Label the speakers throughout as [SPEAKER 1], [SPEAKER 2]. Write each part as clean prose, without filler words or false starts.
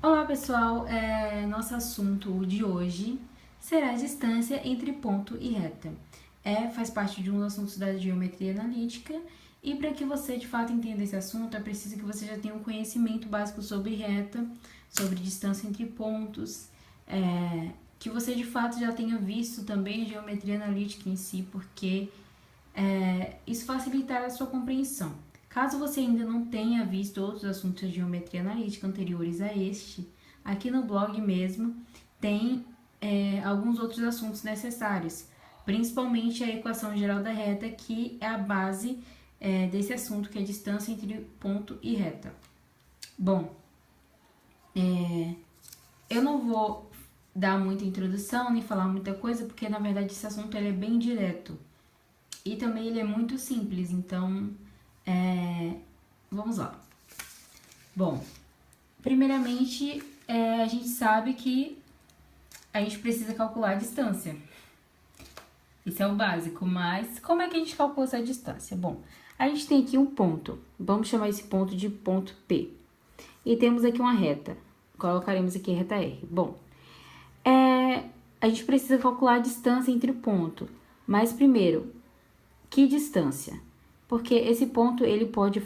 [SPEAKER 1] Olá pessoal, nosso assunto de hoje será a distância entre ponto e reta. Faz parte de um dos assuntos da geometria analítica e para que você de fato entenda esse assunto é preciso que você já tenha um conhecimento básico sobre reta, sobre distância entre pontos, que você de fato já tenha visto também a geometria analítica em si, porque isso facilitará a sua compreensão. Caso você ainda não tenha visto outros assuntos de geometria analítica anteriores a este, aqui no blog mesmo tem alguns outros assuntos necessários, principalmente a equação geral da reta, que é a base desse assunto, que é a distância entre ponto e reta. Bom, eu não vou dar muita introdução nem falar muita coisa, porque na verdade esse assunto ele é bem direto. E também ele é muito simples, então vamos lá. Bom, primeiramente a gente sabe que a gente precisa calcular a distância. Isso é o básico, mas como é que a gente calcula essa distância? Bom, a gente tem aqui um ponto, vamos chamar esse ponto de ponto P. E temos aqui uma reta, colocaremos aqui a reta R. Bom, a gente precisa calcular a distância entre o ponto, mas primeiro, que distância? Porque esse ponto ele pode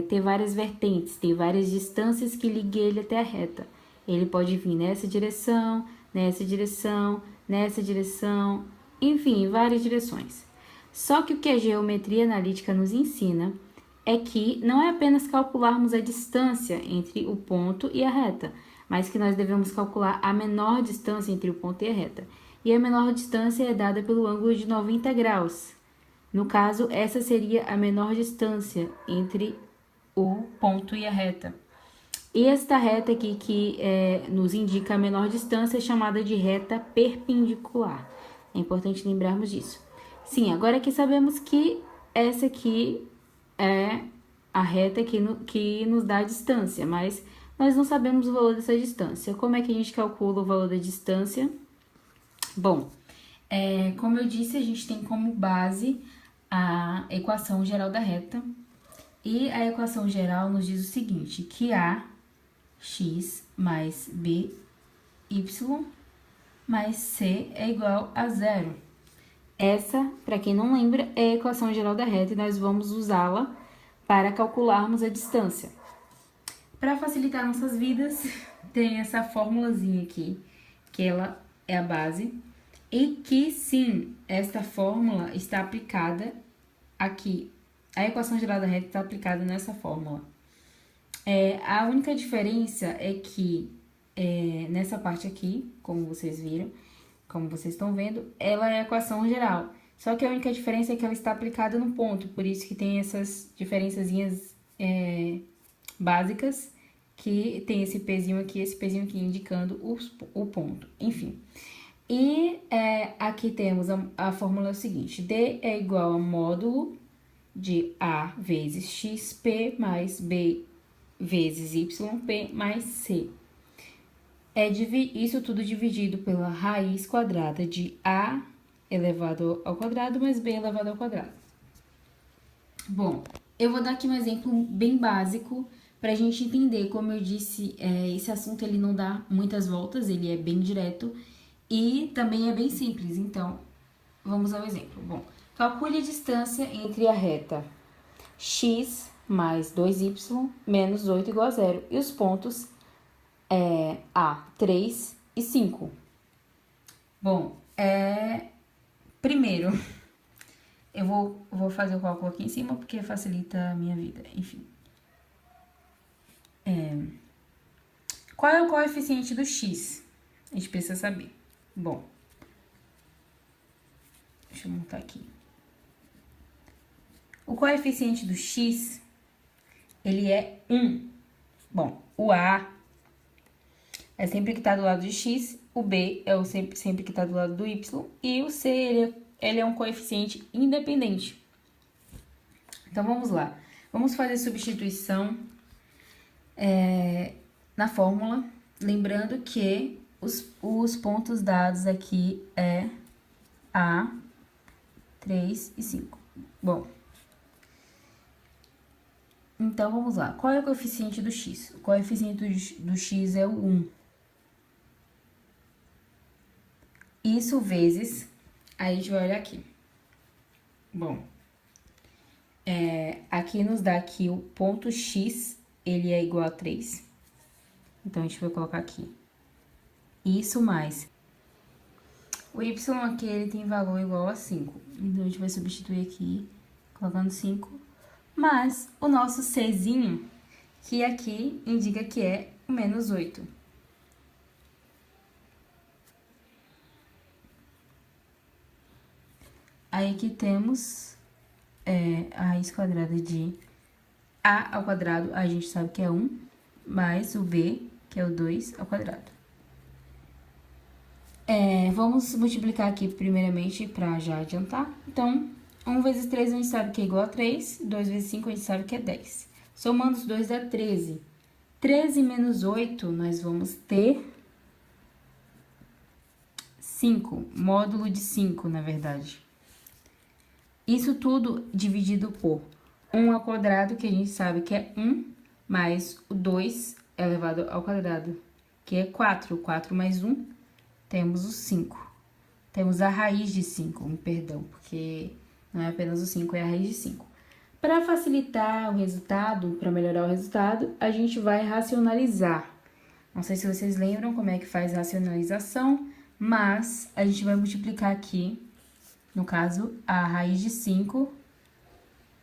[SPEAKER 1] ter várias vertentes, tem várias distâncias que liguem ele até a reta. Ele pode vir nessa direção, nessa direção, nessa direção, enfim, várias direções. Só que o que a geometria analítica nos ensina é que não é apenas calcularmos a distância entre o ponto e a reta, mas que nós devemos calcular a menor distância entre o ponto e a reta. E a menor distância é dada pelo ângulo de 90 graus. No caso, essa seria a menor distância entre o ponto e a reta. E esta reta aqui que nos indica a menor distância é chamada de reta perpendicular. É importante lembrarmos disso. Sim, agora que sabemos que essa aqui é a reta que nos dá a distância, mas nós não sabemos o valor dessa distância. Como é que a gente calcula o valor da distância? Bom, como eu disse, a gente tem como base a equação geral da reta. E a equação geral nos diz o seguinte, que ax mais by mais c é igual a zero. Essa, para quem não lembra, é a equação geral da reta e nós vamos usá-la para calcularmos a distância. Para facilitar nossas vidas, tem essa formulazinha aqui, que ela é a base, e que sim, esta fórmula está aplicada aqui. A equação geral da reta está aplicada nessa fórmula. A única diferença é que nessa parte aqui, como vocês viram, como vocês estão vendo, ela é a equação geral. Só que a única diferença é que ela está aplicada no ponto, por isso que tem essas diferençazinhas básicas, que tem esse pezinho aqui indicando o ponto. Enfim. E aqui temos a fórmula é o seguinte, D é igual a módulo de A vezes XP mais B vezes YP mais C. Isso tudo dividido pela raiz quadrada de A elevado ao quadrado mais B elevado ao quadrado. Bom, eu vou dar aqui um exemplo bem básico para a gente entender. Como eu disse, esse assunto ele não dá muitas voltas, ele é bem direto e também é bem simples. Então, vamos ao exemplo. Bom, calcule a distância entre a reta x mais 2y menos 8 igual a zero e os pontos A, 3 e 5. Bom, primeiro, eu vou fazer o cálculo aqui em cima porque facilita a minha vida, enfim. Qual é o coeficiente do x? A gente precisa saber. Bom, deixa eu montar aqui. O coeficiente do x, ele é 1. Bom, o A é sempre que está do lado de x, o B é sempre que está do lado do y, e o C, ele é um coeficiente independente. Então, vamos lá. Vamos fazer substituição na fórmula, lembrando que os pontos dados aqui é A, 3 e 5. Bom, Então, vamos lá. Qual é o coeficiente do x? O coeficiente do x é o 1. Isso vezes... Aí, a gente vai olhar aqui. Bom, aqui nos dá que o ponto x, ele é igual a 3. Então, a gente vai colocar aqui. Isso mais. O y aqui, ele tem valor igual a 5. Então, a gente vai substituir aqui, colocando 5. Mas, o nosso czinho, que aqui indica que é o menos 8. Aí, aqui temos a raiz quadrada de a ao quadrado, a gente sabe que é 1, mais o b, que é o 2 ao quadrado. Vamos multiplicar aqui primeiramente para já adiantar. Então, 1 vezes 3 a gente sabe que é igual a 3, 2 vezes 5 a gente sabe que é 10. Somando os dois dá 13. 13 menos 8, nós vamos ter 5, módulo de 5, na verdade. Isso tudo dividido por 1 ao quadrado, que a gente sabe que é 1, mais o 2 elevado ao quadrado, que é 4. 4 mais 1, temos o 5. Temos a raiz de 5, perdão, porque não é apenas o 5, é a raiz de 5. Para facilitar o resultado, para melhorar o resultado, a gente vai racionalizar. Não sei se vocês lembram como é que faz a racionalização, mas a gente vai multiplicar aqui, no caso, a raiz de 5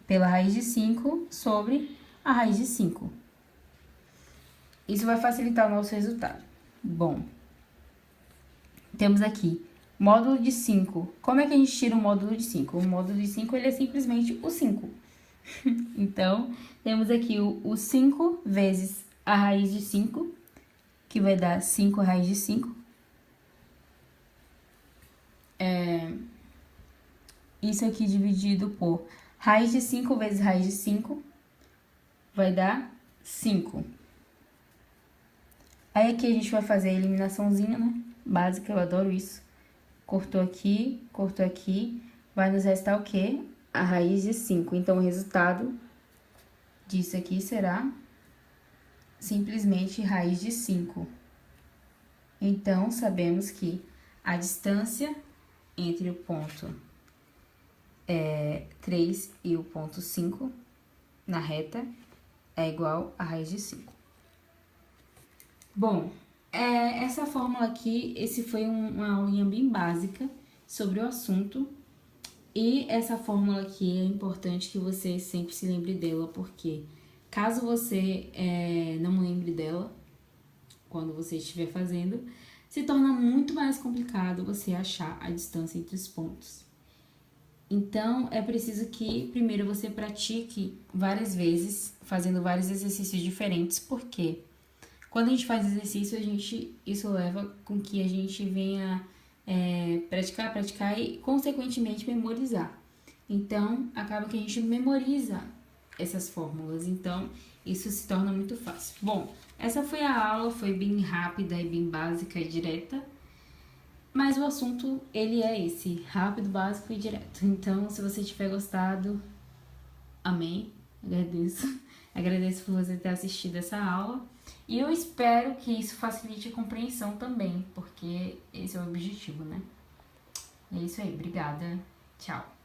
[SPEAKER 1] pela raiz de 5 sobre a raiz de 5. Isso vai facilitar o nosso resultado. Bom, temos aqui módulo de 5. Como é que a gente tira o módulo de 5? O módulo de 5, ele é simplesmente o 5. Então, temos aqui o 5 vezes a raiz de 5, que vai dar 5 raiz de 5. Isso aqui dividido por raiz de 5 vezes raiz de 5, vai dar 5. Aí aqui a gente vai fazer a eliminaçãozinha, né? Básica, eu adoro isso. Cortou aqui, vai nos restar o quê? A raiz de 5. Então, o resultado disso aqui será simplesmente raiz de 5. Então, sabemos que a distância entre o ponto 3 e o ponto 5 na reta é igual a raiz de 5. Bom, essa fórmula aqui, esse foi uma aulinha bem básica sobre o assunto. E essa fórmula aqui é importante que você sempre se lembre dela, porque caso você não lembre dela, quando você estiver fazendo, se torna muito mais complicado você achar a distância entre os pontos. Então, é preciso que primeiro você pratique várias vezes, fazendo vários exercícios diferentes, porque quando a gente faz exercício, isso leva com que a gente venha praticar e, consequentemente, memorizar. Então, acaba que a gente memoriza essas fórmulas, então isso se torna muito fácil. Bom, essa foi a aula, foi bem rápida e bem básica e direta, mas o assunto, ele é esse, rápido, básico e direto. Então, se você tiver gostado, amém, agradeço por você ter assistido essa aula. E eu espero que isso facilite a compreensão também, porque esse é o objetivo, né? É isso aí, obrigada, tchau.